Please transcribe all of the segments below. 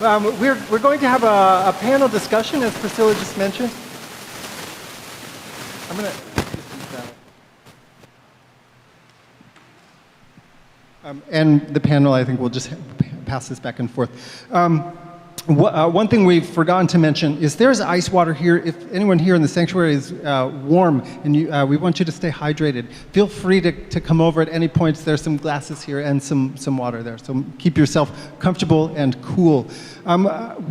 We're going to have a panel discussion, as Priscilla just mentioned. I'm going to... and the panel, I think, will just pass this back and forth. One thing we've forgotten to mention is there's ice water here. If anyone here in the sanctuary is warm and we want you to stay hydrated, feel free to come over at any point. There's some glasses here and some water there. So keep yourself comfortable and cool.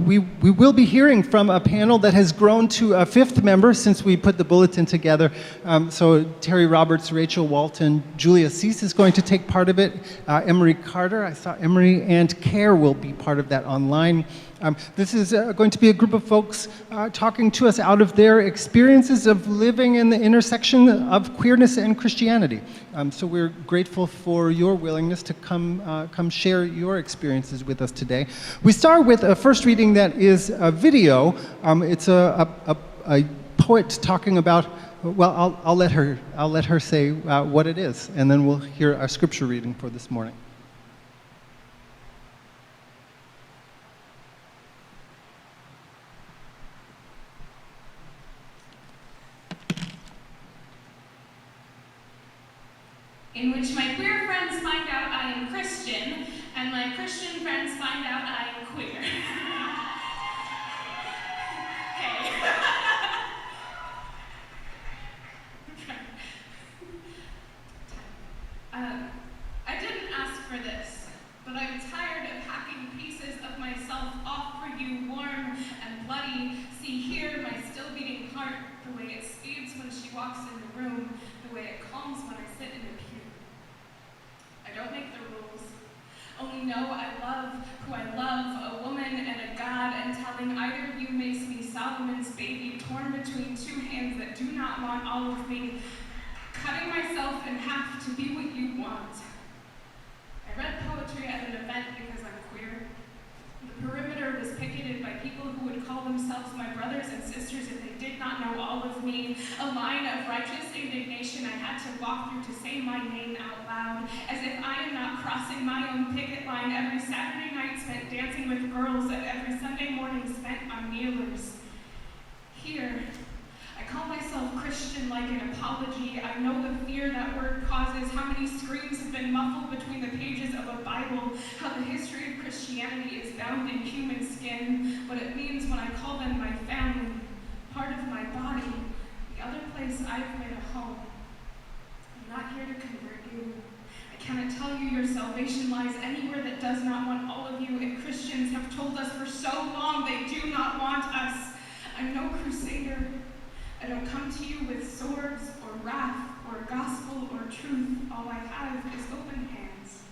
We will be hearing from a panel that has grown to a fifth member since we put the bulletin together. So Terry Roberts, Rachel Walton, Julia Cease is going to take part of it. Emery Carter, I saw Emery, and Care will be part of that online. This is going to be a group of folks talking to us out of their experiences of living in the intersection of queerness and Christianity. So we're grateful for your willingness to come share your experiences with us today. We start with a first reading that is a video. It's a poet talking about, well, I'll let her say what it is, and then we'll hear our scripture reading for this morning. In which my queer friends find out I am Christian, and my Christian friends find out I am queer. Hey. I didn't ask for this, but I'm tired of hacking pieces of myself off for you, warm and bloody. See here my still beating heart, the way it speeds when she walks in the room, the way it calms when I sit in the pew. I don't make the rules. Only know I love who I love, a woman and a God, and telling either of you makes me Solomon's baby, torn between two hands that do not want all of me, cutting myself in half to be what you want. I read poetry at an event because I'm queer. The perimeter was picketed by people who would call themselves my brothers and sisters if they did not know all of me. A line of righteous indignation I had to walk through to say my name out loud, as if I am not crossing my own picket line every Saturday night spent dancing with girls and every Sunday morning spent on kneelers. Here, I call myself Christian like an apology. I know the fear that word causes, how many screams have been muffled between the pages of a Bible, how the history of Christianity is bound in human skin, what it means when I call them my family, part of my body, the other place I've made a home. I'm not here to convert you. I cannot tell you your salvation lies anywhere that does not want all of you, and Christians have told us for so long they do not want us. I'm no crusader. I don't come to you with swords or wrath or gospel or truth. All I have is open hands,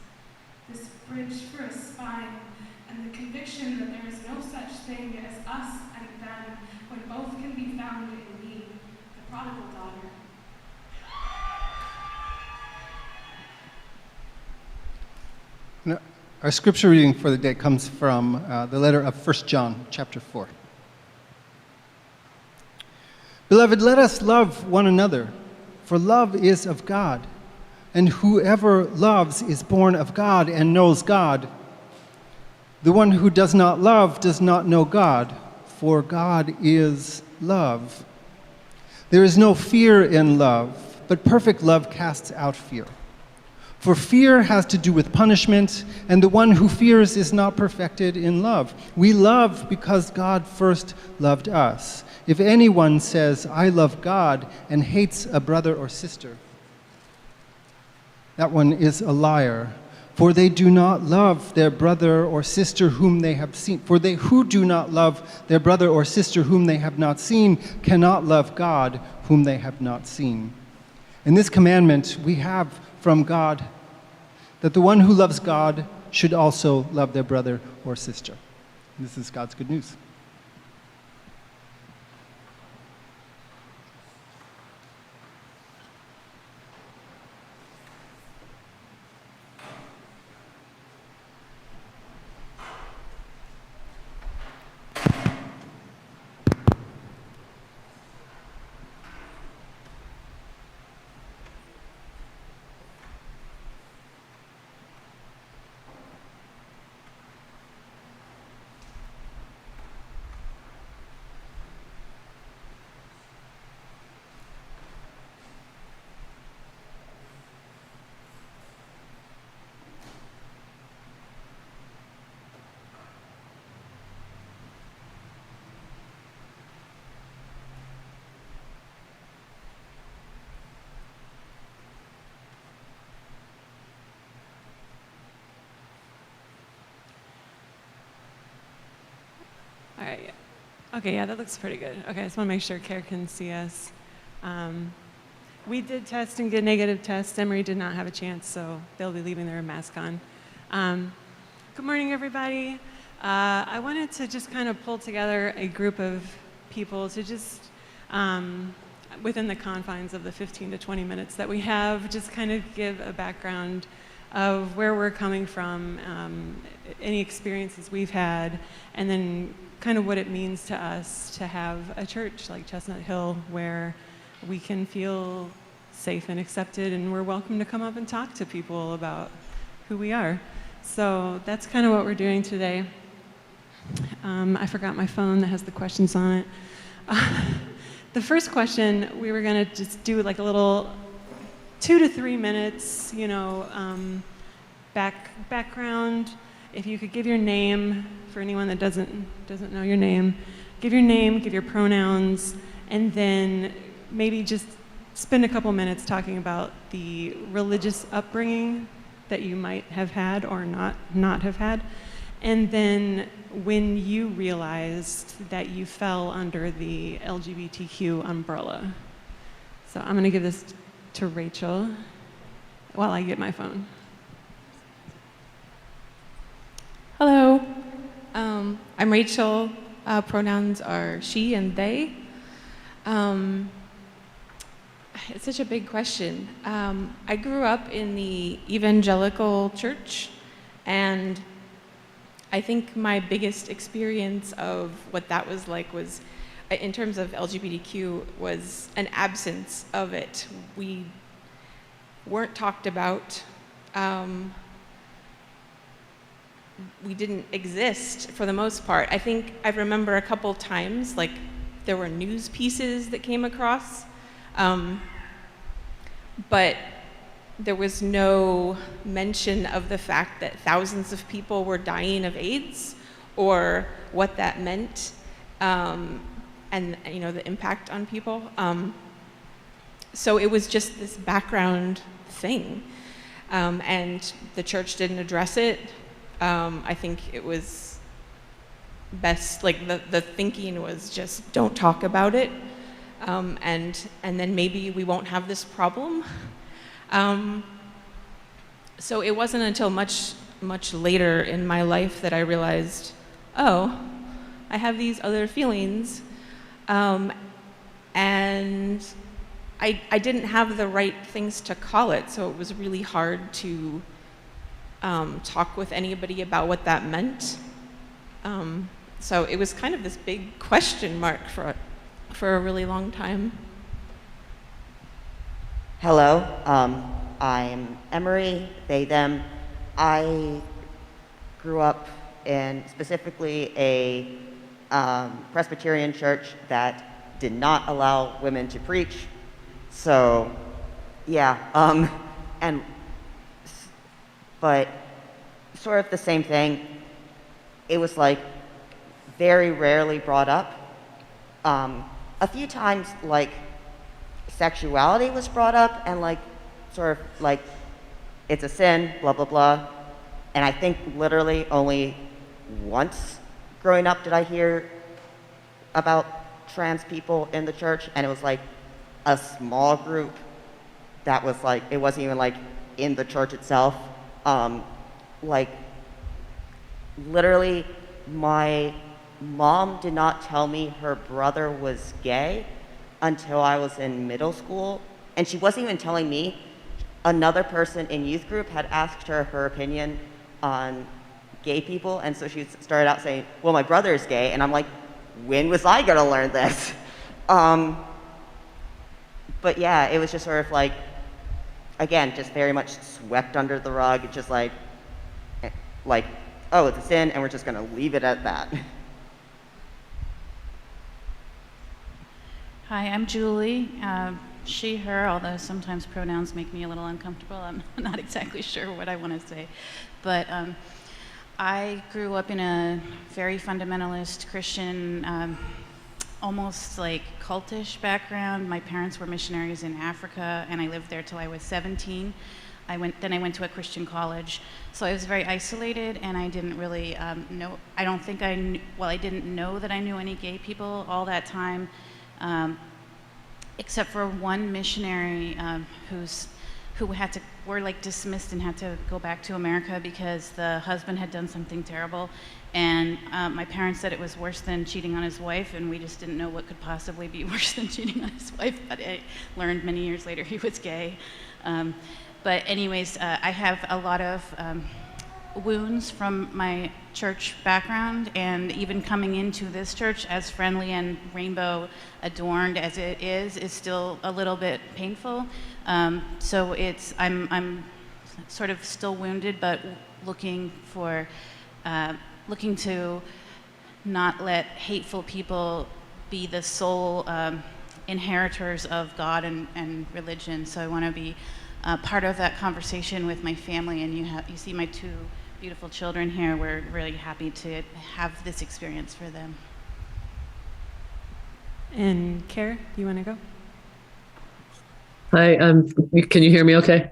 this bridge for a spine, and the conviction that there is no such thing as us and them, when both can be found in me, the prodigal daughter. Now, our scripture reading for the day comes from the letter of 1 John, chapter 4. Beloved, let us love one another, for love is of God, and whoever loves is born of God and knows God. The one who does not love does not know God, for God is love. There is no fear in love, but perfect love casts out fear. For fear has to do with punishment, and the one who fears is not perfected in love. We love because God first loved us. If anyone says, I love God, and hates a brother or sister, that one is a liar. For they do not love their brother or sister whom they have seen. For they who do not love their brother or sister whom they have not seen cannot love God whom they have not seen. In this commandment we have from God, that the one who loves God should also love their brother or sister. And this is God's good news. Okay, yeah, that looks pretty good. Okay, I just want to make sure Care can see us. We did test and get negative tests. Emory did not have a chance, so they'll be leaving their mask on. Good morning, everybody. I wanted to just kind of pull together a group of people to just, within the confines of the 15 to 20 minutes that we have, just kind of give a background of where we're coming from, any experiences we've had, and then kind of what it means to us to have a church like Chestnut Hill where we can feel safe and accepted, and we're welcome to come up and talk to people about who we are. So that's kind of what we're doing today. I forgot my phone that has the questions on it. The first question, we were going to just do like a little 2 to 3 minutes, you know, background. If you could give your name for anyone that doesn't know your name, give your pronouns, and then maybe just spend a couple minutes talking about the religious upbringing that you might have had or not have had, and then when you realized that you fell under the LGBTQ umbrella. So I'm going to give this to Rachel while I get my phone. Hello, I'm Rachel. Pronouns are she and they. It's such a big question. I grew up in the evangelical church, and I think my biggest experience of what that was like was, in terms of LGBTQ, was an absence of it. We weren't talked about. We didn't exist for the most part. I think I remember a couple times, like, there were news pieces that came across, but there was no mention of the fact that thousands of people were dying of AIDS or what that meant, and you know, the impact on people. So it was just this background thing, and the church didn't address it. I think it was best, like the thinking was just don't talk about it, and then maybe we won't have this problem. So it wasn't until much later in my life that I realized, oh, I have these other feelings, and I didn't have the right things to call it, so it was really hard to talk with anybody about what that meant. So it was kind of this big question mark for a really long time. Hello, I'm Emery, they, them. I grew up in specifically a Presbyterian church that did not allow women to preach. So, yeah, but sort of the same thing. It was like very rarely brought up. A few times, like, sexuality was brought up and like sort of like it's a sin, blah blah blah. And I think literally only once growing up did I hear about trans people in the church, and it was like a small group that was like, it wasn't even like in the church itself. Like literally my mom did not tell me her brother was gay until I was in middle school, and she wasn't even telling me. Another person in youth group had asked her opinion on gay people, and so she started out saying, well, my brother is gay, and I'm like, when was I gonna learn this? But yeah, it was just sort of like, again, just very much swept under the rug, just like, oh, it's a sin, and we're just gonna leave it at that. Hi, I'm Julie. She, her, although sometimes pronouns make me a little uncomfortable. I'm not exactly sure what I want to say. But I grew up in a very fundamentalist Christian, almost like cultish background. My parents were missionaries in Africa, and I lived there till I was 17. I went to a Christian college, so I was very isolated, and I didn't really know. I don't think I knew, well, I didn't know that I knew any gay people all that time, except for one missionary who were like dismissed and had to go back to America because the husband had done something terrible, and my parents said it was worse than cheating on his wife, and we just didn't know what could possibly be worse than cheating on his wife. But I learned many years later he was gay. But anyways, I have a lot of wounds from my church background, and even coming into this church, as friendly and rainbow adorned as it is still a little bit painful. So I'm sort of still wounded, but looking to not let hateful people be the sole inheritors of God and religion. So I want to be part of that conversation with my family, and you see my two beautiful children here. We're really happy to have this experience for them. And Kara, you want to go? Hi, can you hear me okay?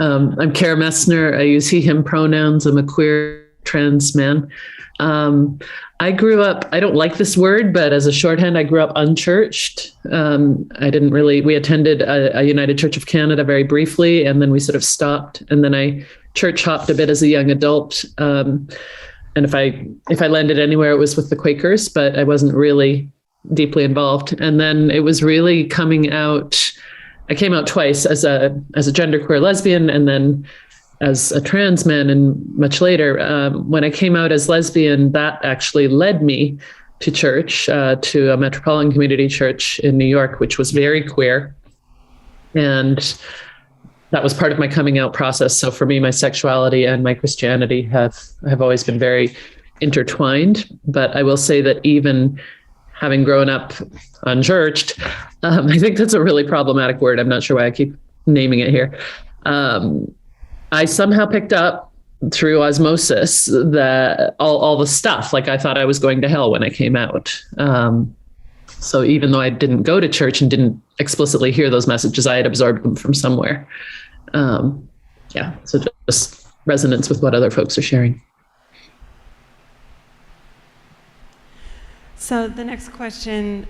I'm Kara Messner. I use he, him pronouns. I'm a queer trans man. I grew up, I don't like this word, but as a shorthand, I grew up unchurched. We attended a United Church of Canada very briefly, and then we sort of stopped. And then I church hopped a bit as a young adult. And if I landed anywhere, it was with the Quakers, but I wasn't really deeply involved. And then it was really coming out. I came out twice as a genderqueer lesbian, and then as a trans man, and much later. When I came out as lesbian, that actually led me to church, to a Metropolitan Community Church in New York, which was very queer. And that was part of my coming out process. So for me, my sexuality and my Christianity have always been very intertwined. But I will say that even having grown up unchurched, I think that's a really problematic word. I'm not sure why I keep naming it here. I somehow picked up through osmosis that all the stuff, like I thought I was going to hell when I came out. So even though I didn't go to church and didn't explicitly hear those messages, I had absorbed them from somewhere. So just resonance with what other folks are sharing. So the next question,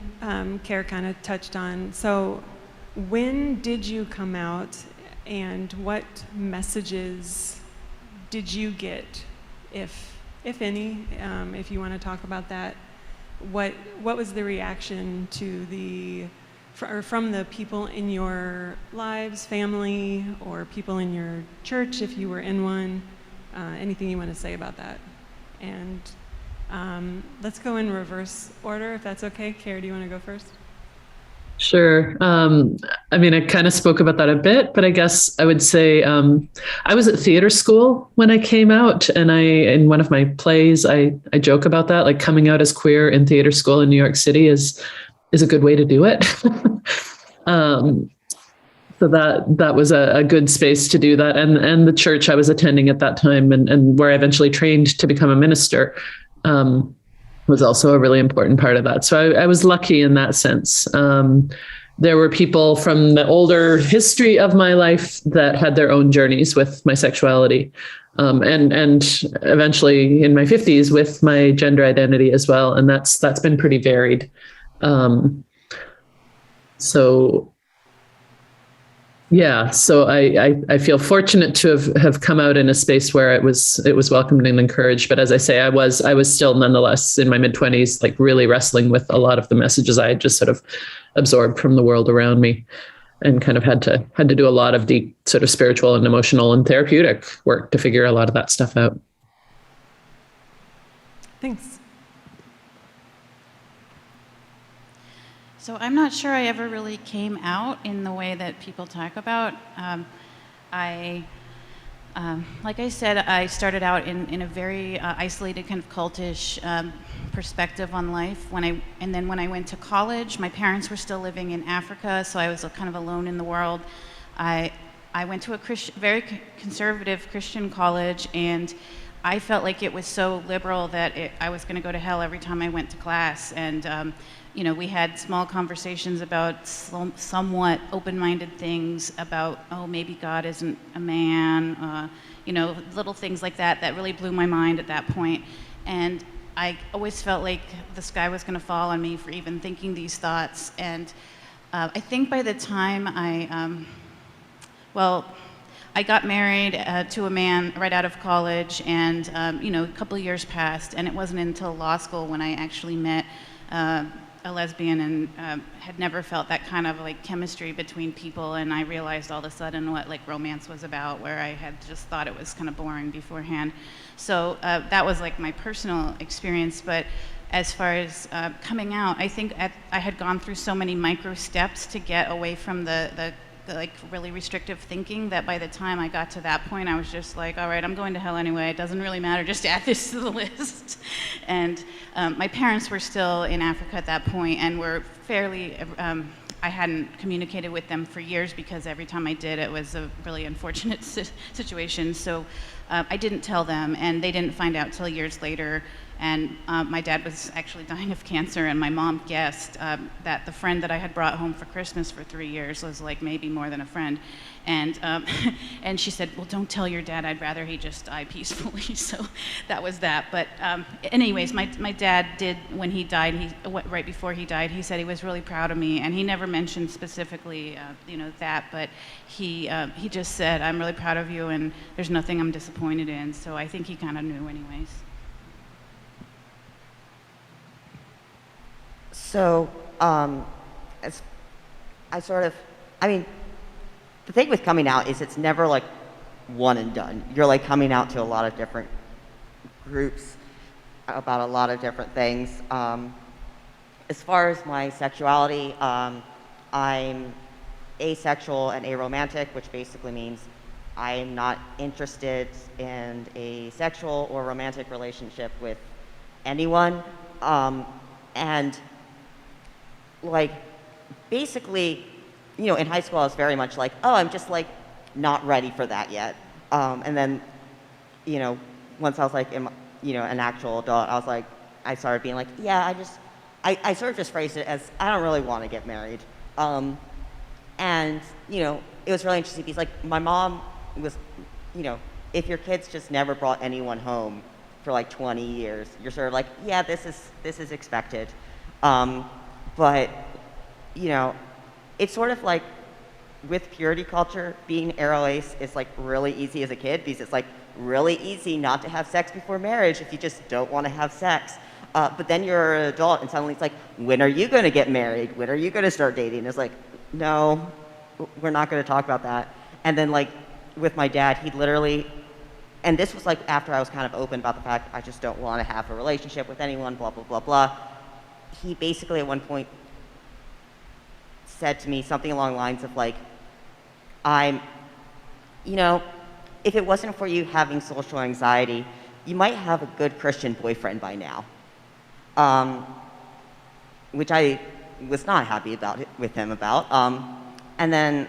Kara kind of touched on. So when did you come out, and what messages did you get, if any, if you want to talk about that? What was the reaction to from the people in your lives, family, or people in your church, if you were in one? Anything you want to say about that? And let's go in reverse order, if that's okay. Kara, do you want to go first? Sure. I kind of spoke about that a bit, but I guess I would say I was at theater school when I came out, and in one of my plays, I joke about that, like coming out as queer in theater school in New York City is a good way to do it. So that was a good space to do that, and the church I was attending at that time, and where I eventually trained to become a minister, was also a really important part of that. So I was lucky in that sense. There were people from the older history of my life that had their own journeys with my sexuality, and eventually in my 50s with my gender identity as well. And that's been pretty varied. So I feel fortunate to have come out in a space where it was welcomed and encouraged. But as I say, I was still nonetheless in my mid-20s, like really wrestling with a lot of the messages I had just sort of absorbed from the world around me, and kind of had to do a lot of deep sort of spiritual and emotional and therapeutic work to figure a lot of that stuff out. Thanks. So I'm not sure I ever really came out in the way that people talk about. Like I said, I started out in a very isolated, kind of cultish perspective on life. And then when I went to college, my parents were still living in Africa, so I was kind of alone in the world. I went to a very conservative Christian college, and I felt like it was so liberal that I was going to go to hell every time I went to class. And, you know, we had small conversations about somewhat open-minded things about, oh, maybe God isn't a man, you know, little things like that that really blew my mind at that point. And I always felt like the sky was going to fall on me for even thinking these thoughts. And I think by the time I got married to a man right out of college, and you know, a couple of years passed, and it wasn't until law school when I actually met a lesbian and had never felt that kind of like chemistry between people, and I realized all of a sudden what like romance was about, where I had just thought it was kind of boring beforehand. So that was like my personal experience. But as far as coming out, I think I had gone through so many micro steps to get away from the like really restrictive thinking that by the time I got to that point, I was just like, all right, I'm going to hell anyway. It doesn't really matter. Just add this to the list. And my parents were still in Africa at that point, and were fairly. I hadn't communicated with them for years because every time I did, it was a really unfortunate situation. So I didn't tell them, and they didn't find out till years later. And my dad was actually dying of cancer, and my mom guessed that the friend that I had brought home for Christmas for 3 years was like maybe more than a friend. And and she said, well, don't tell your dad, I'd rather he just die peacefully. So that was that. But anyways, my dad did, when he died, right before he died, he said he was really proud of me, and he never mentioned specifically you know, that, but he just said, I'm really proud of you, and there's nothing I'm disappointed in. So I think he kind of knew anyways. So, as I mean, the thing with coming out is it's never like one and done. You're like coming out to a lot of different groups about a lot of different things. As far as my sexuality, I'm asexual and aromantic, which basically means I'm not interested in a sexual or romantic relationship with anyone. And like, basically, you know, in high school I was very much like, oh, I'm just like not ready for that yet. And then, you know, once I was like, you know, an actual adult, I was like, I started being like, yeah, I sort of just phrased it as, I don't really want to get married. And, you know, it was really interesting because like my mom was, you know, if your kids just never brought anyone home for like 20 years, you're sort of like, yeah, this is expected. But, you know, it's sort of like with purity culture, being aro-ace is like really easy as a kid because it's like really easy not to have sex before marriage if you just don't want to have sex. But then you're an adult and suddenly it's like, when are you going to get married? When are you going to start dating? It's like, no, we're not going to talk about that. And then like with my dad, he literally, and this was like after I was kind of open about the fact I just don't want to have a relationship with anyone, blah, blah, blah, blah. He basically at one point said to me something along the lines of like, you know, if it wasn't for you having social anxiety, you might have a good Christian boyfriend by now. Which I was not happy about with him about. And then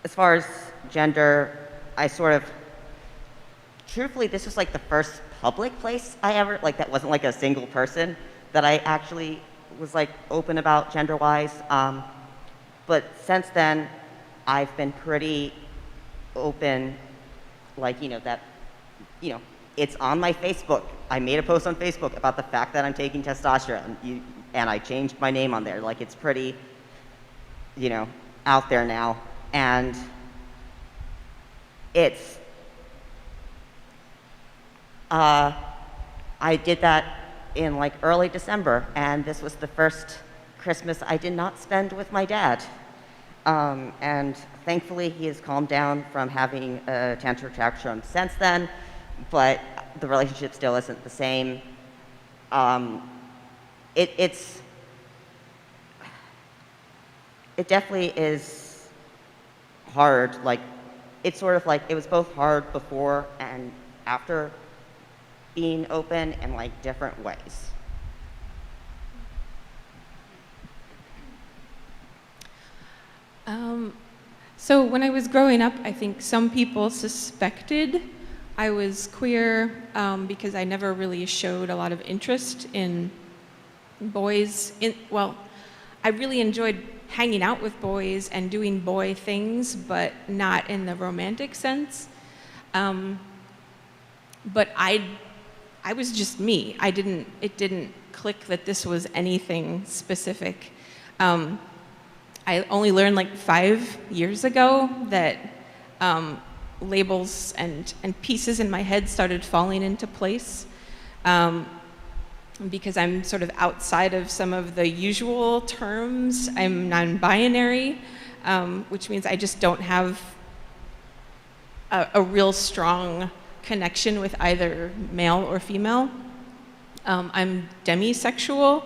as far as gender, I sort of, truthfully, this was like the first public place I ever, like that wasn't like a single person that I actually was like open about gender-wise. But since then, I've been pretty open, like, you know, that, you know, it's on my Facebook. I made a post on Facebook about the fact that I'm taking testosterone, and I changed my name on there. Like, it's pretty, you know, out there now. And it's, I did that in like early December, and this was the first Christmas I did not spend with my dad. And thankfully he has calmed down from having a tantrum since then, but the relationship still isn't the same. It definitely is hard. Like, it's sort of like, it was both hard before and after being open in like different ways. So when I was growing up, I think some people suspected I was queer because I never really showed a lot of interest in boys. Well, I really enjoyed hanging out with boys and doing boy things, but not in the romantic sense. But I was just me. It didn't click that this was anything specific. I only learned like 5 years ago that labels and pieces in my head started falling into place because I'm sort of outside of some of the usual terms. I'm non-binary, which means I just don't have a real strong connection with either male or female. I'm demisexual,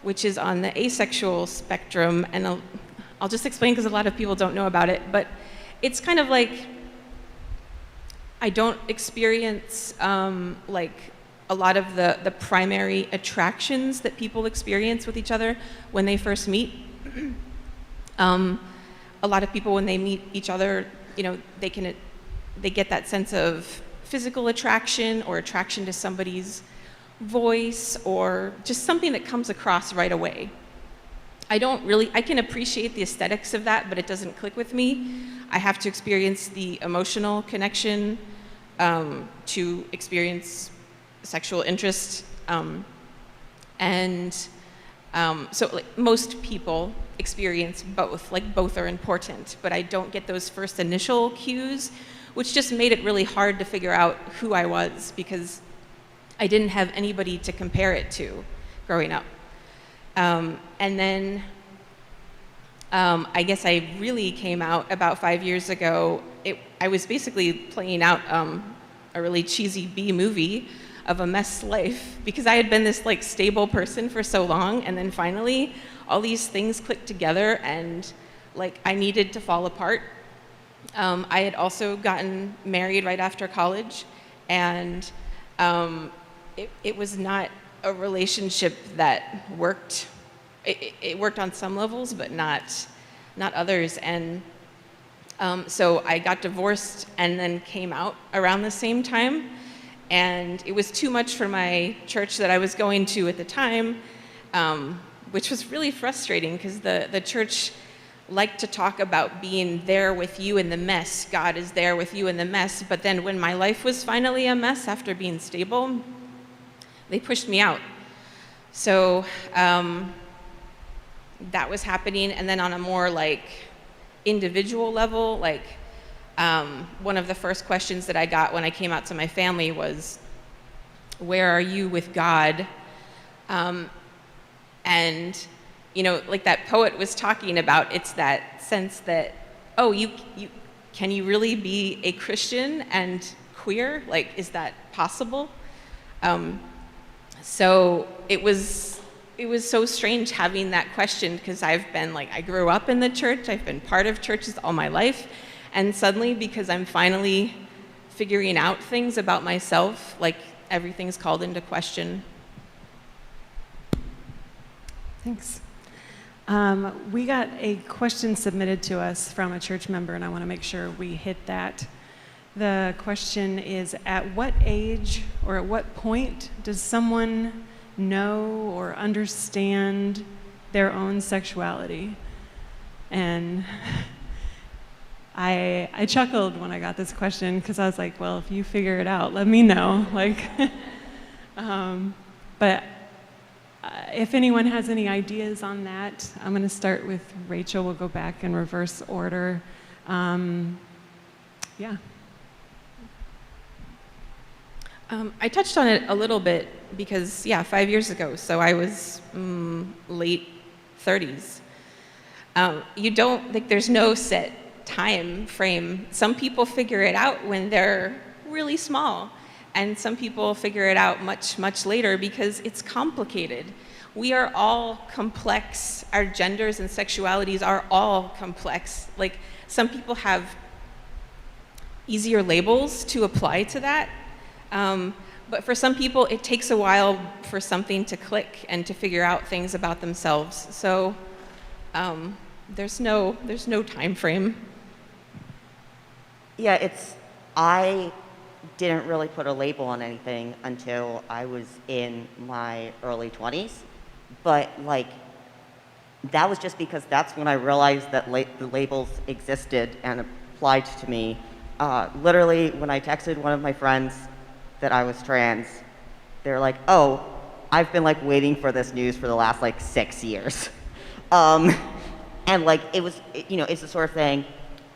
which is on the asexual spectrum, and I'll just explain because a lot of people don't know about it, but it's kind of like I don't experience like a lot of the primary attractions that people experience with each other when they first meet. A lot of people, when they meet each other, you know, they get that sense of physical attraction or attraction to somebody's voice or just something that comes across right away. I can appreciate the aesthetics of that, but it doesn't click with me. I have to experience the emotional connection to experience sexual interest. So like, most people experience both, like both are important, but I don't get those first initial cues, which just made it really hard to figure out who I was because I didn't have anybody to compare it to growing up. And then I guess I really came out about 5 years ago. I was basically playing out a really cheesy B movie of a mess life because I had been this like stable person for so long, and then finally all these things clicked together and like I needed to fall apart. I had also gotten married right after college, and it was not a relationship that worked. It worked on some levels, but not others. And so I got divorced and then came out around the same time. And it was too much for my church that I was going to at the time, which was really frustrating because the church liked to talk about being there with you in the mess. God is there with you in the mess. But then when my life was finally a mess after being stable, they pushed me out. So that was happening. And then on a more like individual level, like one of the first questions that I got when I came out to my family was, where are you with God? And you know, like that poet was talking about, it's that sense that, oh, can you really be a Christian and queer? Like, is that possible? So it was so strange having that question because I grew up in the church, I've been part of churches all my life, and suddenly because I'm finally figuring out things about myself, like everything's called into question. Thanks. We got a question submitted to us from a church member, and I want to make sure we hit that. The question is, at what age or at what point does someone know or understand their own sexuality? And I chuckled when I got this question because I was like, well, if you figure it out, let me know. But if anyone has any ideas on that, I'm going to start with Rachel. We'll go back in reverse order. Yeah. I touched on it a little bit because, 5 years ago, so I was late 30s. There's no set time frame. Some people figure it out when they're really small, and some people figure it out much, much later because it's complicated. We are all complex. Our genders and sexualities are all complex. Like, some people have easier labels to apply to that. But for some people, it takes a while for something to click and to figure out things about themselves. So there's no time frame. Yeah, I didn't really put a label on anything until I was in my early 20s. But like, that was just because that's when I realized that the labels existed and applied to me. Literally, when I texted one of my friends that I was trans, they're like, oh, I've been like waiting for this news for the last like 6 years. And like, it was, you know, it's the sort of thing.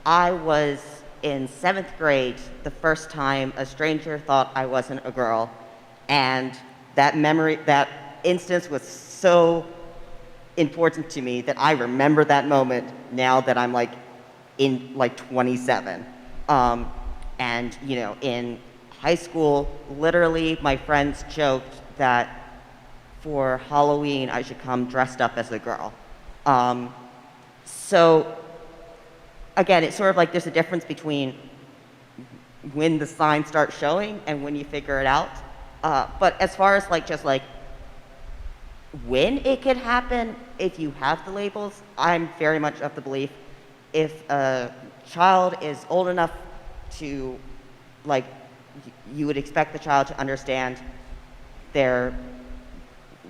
I was in 7th grade the first time a stranger thought I wasn't a girl. And that memory, that instance was so important to me that I remember that moment now that I'm like in like 27. And you know, in high school, literally my friends joked that for Halloween I should come dressed up as a girl. So again, it's sort of like there's a difference between when the signs start showing and when you figure it out. But as far as like just like when it could happen, if you have the labels, I'm very much of the belief if a child is old enough to, like, you would expect the child to understand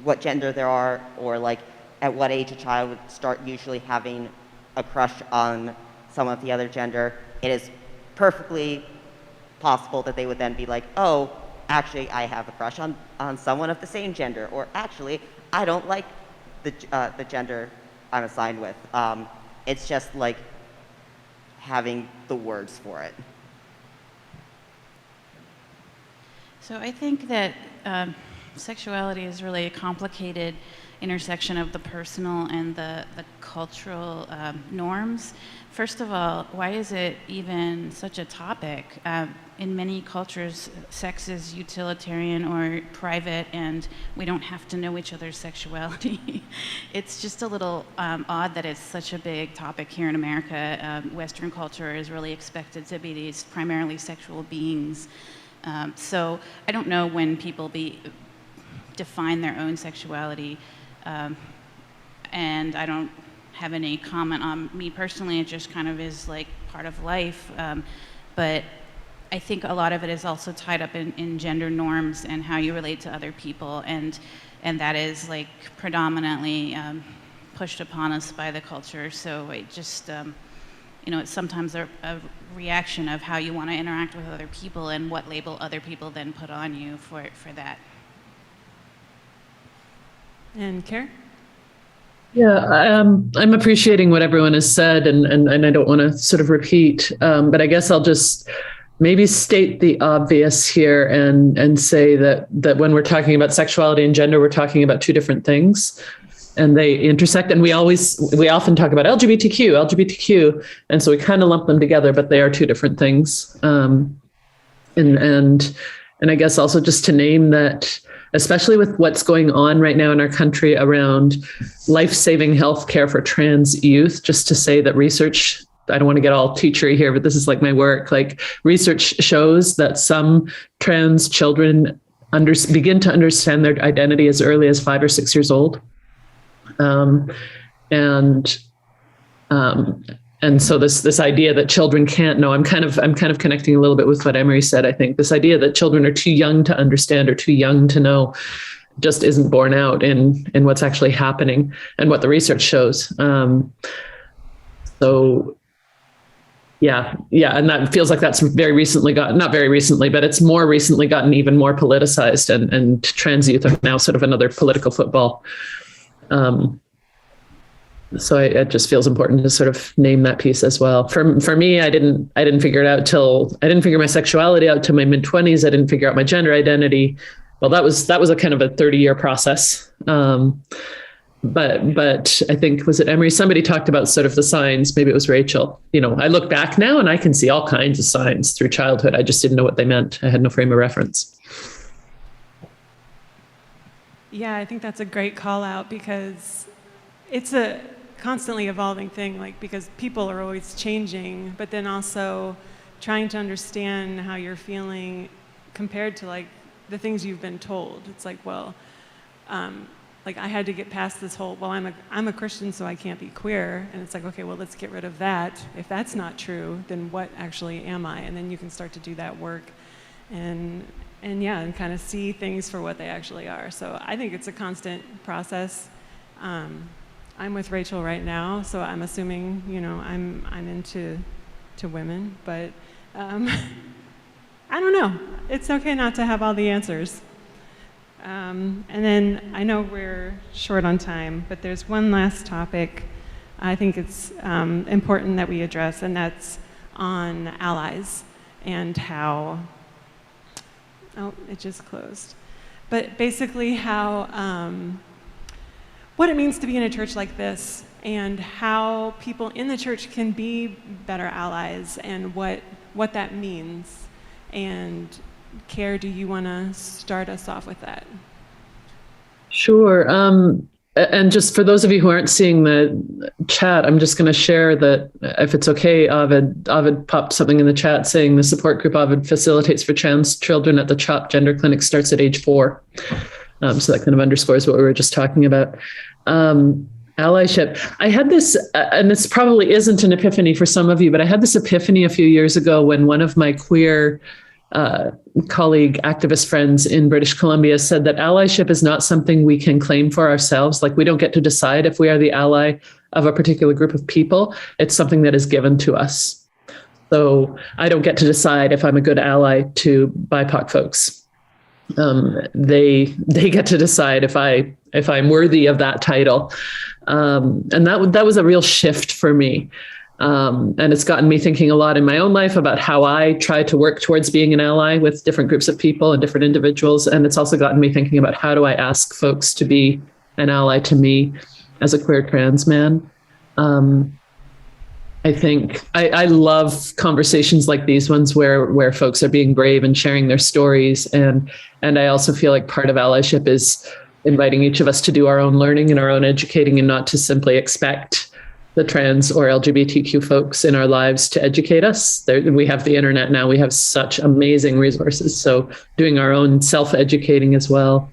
what gender there are, or like at what age a child would start usually having a crush on someone of the other gender, it is perfectly possible that they would then be like, oh, actually I have a crush on someone of the same gender, or actually I don't like the gender I'm assigned with. It's just like having the words for it. So I think that sexuality is really a complicated intersection of the personal and the cultural norms. First of all, why is it even such a topic? In many cultures, sex is utilitarian or private, and we don't have to know each other's sexuality. It's just a little odd that it's such a big topic here in America. Western culture is really expected to be these primarily sexual beings. So I don't know when people define their own sexuality, and I don't have any comment on me personally. It just kind of is like part of life. But I think a lot of it is also tied up in gender norms and how you relate to other people, and that is like predominantly pushed upon us by the culture. So it just, you know, it's sometimes a reaction of how you want to interact with other people and what label other people then put on you for that. And Karen? Yeah, I'm appreciating what everyone has said, and I don't want to sort of repeat, but I guess I'll just maybe state the obvious here and say that when we're talking about sexuality and gender, we're talking about two different things, and they intersect. And we often talk about LGBTQ, and so we kind of lump them together, but they are two different things. And I guess also just to name that, especially with what's going on right now in our country around life-saving healthcare for trans youth, just to say that research, I don't want to get all teachery here, but this is like my work, like research shows that some trans children begin to understand their identity as early as 5 or 6 years old. And so this idea that children can't know, I'm kind of connecting a little bit with what Emery said. I think this idea that children are too young to understand or too young to know just isn't borne out in what's actually happening and what the research shows. So yeah, and that feels like that's very recently not very recently, but it's more recently gotten even more politicized, and trans youth are now sort of another political football. So it just feels important to sort of name that piece as well. For me, I didn't figure it out I didn't figure my sexuality out till my mid-20s. I didn't figure out my gender identity. Well, that was a kind of a 30-year process. But I think, was it Emery? Somebody talked about sort of the signs. Maybe it was Rachel. You know, I look back now and I can see all kinds of signs through childhood. I just didn't know what they meant. I had no frame of reference. Yeah, I think that's a great call out, because it's a constantly evolving thing, like, because people are always changing, but then also trying to understand how you're feeling compared to like the things you've been told. It's like, well, like I had to get past this whole, well, I'm a Christian, so I can't be queer. And it's like, okay, well, let's get rid of that. If that's not true, then what actually am I? And then you can start to do that work. and yeah, and kind of see things for what they actually are. So I think it's a constant process. I'm with Rachel right now, so I'm assuming, you know, I'm into women, but I don't know. It's okay not to have all the answers. And then I know we're short on time, but there's one last topic I think it's important that we address, and that's on allies and how, oh, it just closed. But basically how, what it means to be in a church like this, and how people in the church can be better allies, and what that means. And Care, do you want to start us off with that? Sure. And just for those of you who aren't seeing the chat, I'm just going to share that, if it's okay, Ovid popped something in the chat saying the support group Ovid facilitates for trans children at the CHOP Gender Clinic starts at age 4. So that kind of underscores what we were just talking about. Allyship. I had this, and this probably isn't an epiphany for some of you, but I had this epiphany a few years ago when one of my queer colleague activist friends in British Columbia said that allyship is not something we can claim for ourselves. Like, we don't get to decide if we are the ally of a particular group of people. It's something that is given to us. So I don't get to decide if I'm a good ally to BIPOC folks. They get to decide if I'm worthy of that title. And that was a real shift for me. And it's gotten me thinking a lot in my own life about how I try to work towards being an ally with different groups of people and different individuals. And it's also gotten me thinking about how do I ask folks to be an ally to me as a queer trans man. I think I love conversations like these ones where folks are being brave and sharing their stories. And I also feel like part of allyship is inviting each of us to do our own learning and our own educating, and not to simply expect the trans or LGBTQ folks in our lives to educate us. We have the internet now. We have such amazing resources. So doing our own self-educating as well.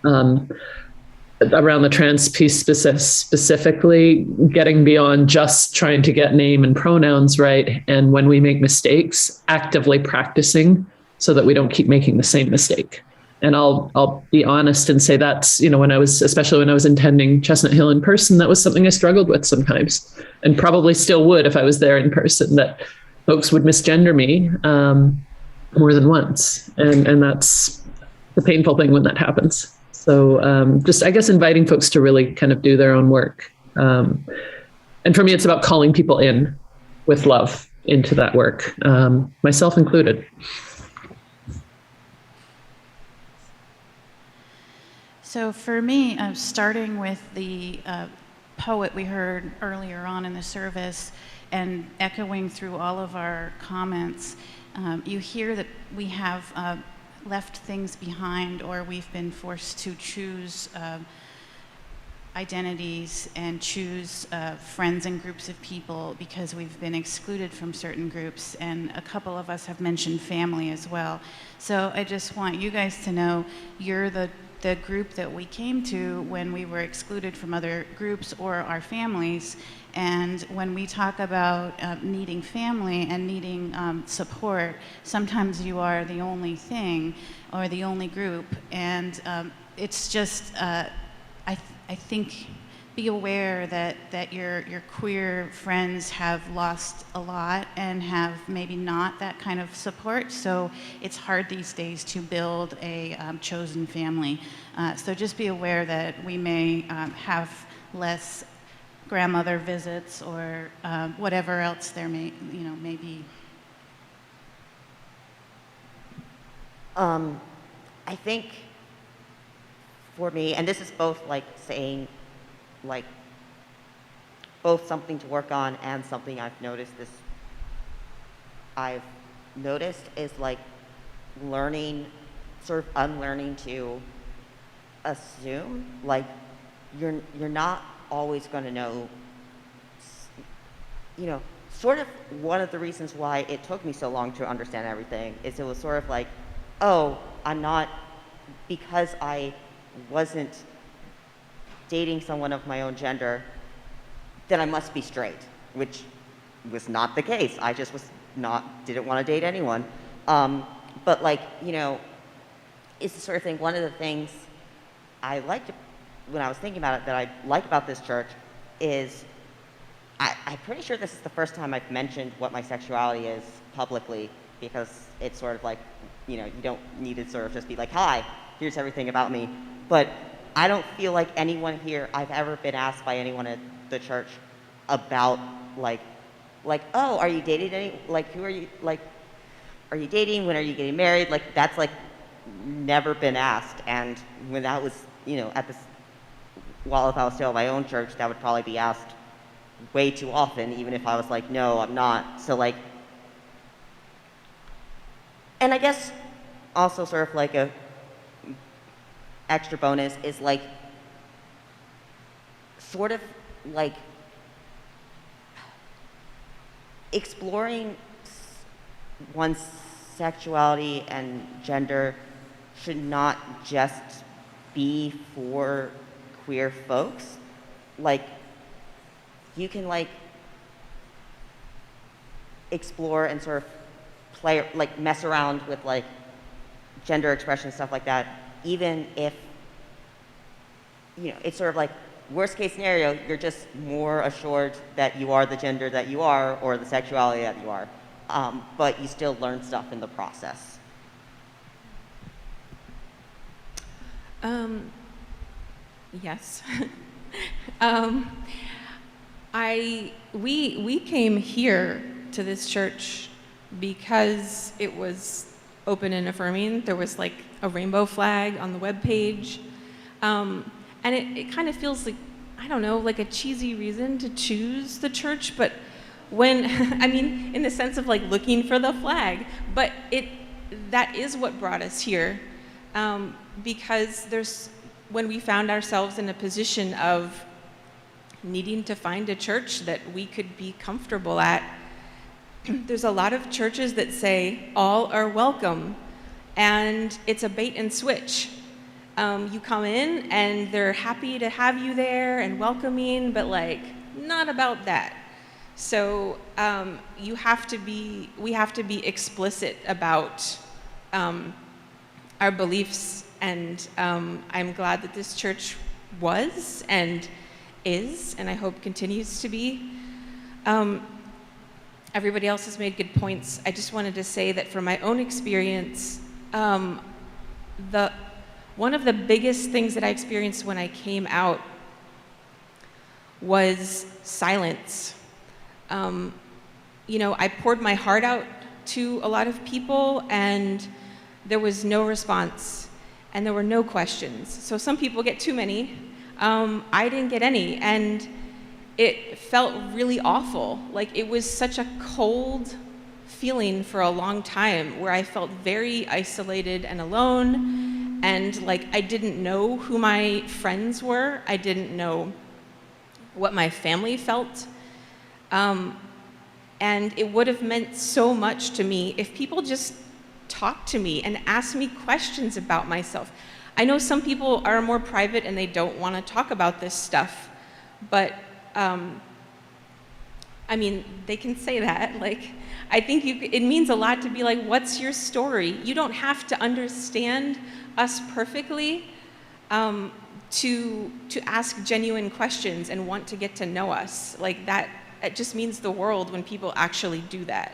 Around the trans piece specifically, getting beyond just trying to get name and pronouns right. And when we make mistakes, actively practicing so that we don't keep making the same mistake. And I'll be honest and say that's, you know, especially when I was attending Chestnut Hill in person, that was something I struggled with sometimes, and probably still would if I was there in person, that folks would misgender me more than once. And that's the painful thing when that happens. So just, I guess, inviting folks to really kind of do their own work. And for me, it's about calling people in with love into that work, myself included. So for me, starting with the poet we heard earlier on in the service and echoing through all of our comments, you hear that we have left things behind, or we've been forced to choose identities and choose friends and groups of people because we've been excluded from certain groups, and a couple of us have mentioned family as well. So I just want you guys to know you're the group that we came to when we were excluded from other groups or our families. And when we talk about needing family and needing support, sometimes you are the only thing or the only group. And it's just, I think, be aware that your queer friends have lost a lot and have maybe not that kind of support. So it's hard these days to build a chosen family. So just be aware that we may have less grandmother visits or whatever else there may be. I think for me, and this is both like saying, like, both something to work on and something I've noticed is like learning, sort of unlearning to assume, like, you're not always going to know, you know, sort of one of the reasons why it took me so long to understand everything is it was sort of like, oh, I'm not, because I wasn't dating someone of my own gender, then I must be straight, which was not the case. I just didn't want to date anyone. but like, you know, it's the sort of thing, one of the things I liked when I was thinking about it that I like about this church is I'm pretty sure this is the first time I've mentioned what my sexuality is publicly, because it's sort of like, you know, you don't need to sort of just be like, hi, here's everything about me. But I don't feel like anyone here, I've ever been asked by anyone at the church about like, oh, are you dating any, like, who are you, like, are you dating? When are you getting married? Like, that's like never been asked. And when that was, you know, at this, well, if I was still at my own church, that would probably be asked way too often, even if I was like, no, I'm not. So like, and I guess also sort of like a extra bonus is like, sort of like exploring one's sexuality and gender should not just be for queer folks. Like, you can like explore and sort of play, like mess around with like gender expression, stuff like that, even if, you know, it's sort of like worst case scenario, you're just more assured that you are the gender that you are or the sexuality that you are, but you still learn stuff in the process. Yes. We came here to this church because it was open and affirming. There was like a rainbow flag on the webpage. And it kind of feels like, I don't know, like a cheesy reason to choose the church, but when, I mean, in the sense of like looking for the flag, but that is what brought us here. Because when we found ourselves in a position of needing to find a church that we could be comfortable at, there's a lot of churches that say all are welcome, and it's a bait and switch. You come in and they're happy to have you there and welcoming, but like not about that. So we have to be explicit about our beliefs, and I'm glad that this church was and is, and I hope continues to be. Everybody else has made good points. I just wanted to say that from my own experience, one of the biggest things that I experienced when I came out was silence. You know, I poured my heart out to a lot of people, and there was no response, and there were no questions. So some people get too many. I didn't get any, and it felt really awful. Like, it was such a cold feeling for a long time, where I felt very isolated and alone, and like I didn't know who my friends were. I didn't know what my family felt. And it would have meant so much to me if people just talked to me and asked me questions about myself. I know some people are more private and they don't want to talk about this stuff, but I mean, they can say that. Like, I think it means a lot to be like, what's your story? You don't have to understand us perfectly to ask genuine questions and want to get to know us. Like, that, it just means the world when people actually do that.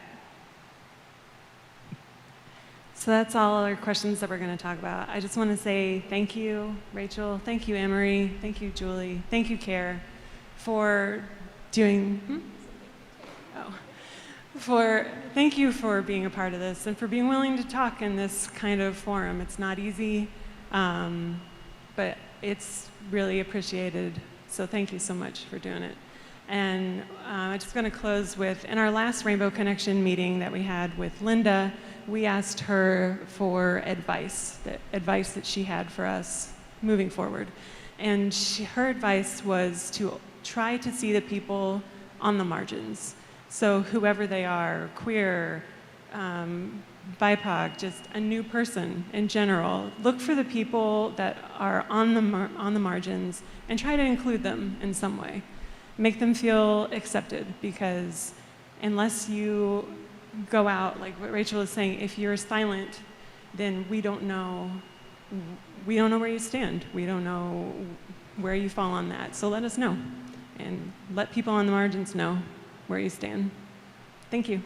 So that's all our questions that we're going to talk about. I just want to say thank you, Rachel. Thank you, Emery. Thank you, Julie. Thank you, Care, for doing. Thank you for being a part of this and for being willing to talk in this kind of forum. It's not easy, but it's really appreciated. So thank you so much for doing it. And I'm just going to close with, in our last Rainbow Connection meeting that we had with Linda, we asked her for advice that she had for us moving forward. And her advice was to try to see the people on the margins. So whoever they are, queer, BIPOC, just a new person in general, look for the people that are on the margins and try to include them in some way. Make them feel accepted, because unless you go out, like what Rachel is saying, if you're silent, then we don't know where you stand. We don't know where you fall on that. So let us know, and let people on the margins know where you stand. Thank you.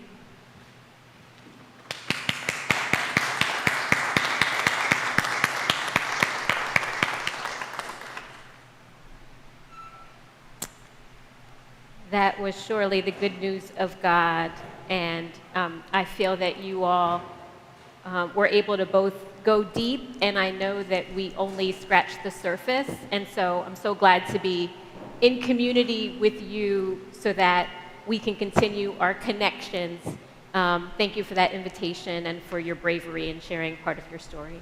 That was surely the good news of God, and I feel that you all were able to both go deep, and I know that we only scratched the surface, and so I'm so glad to be in community with you so that we can continue our connections. Thank you for that invitation and for your bravery in sharing part of your stories.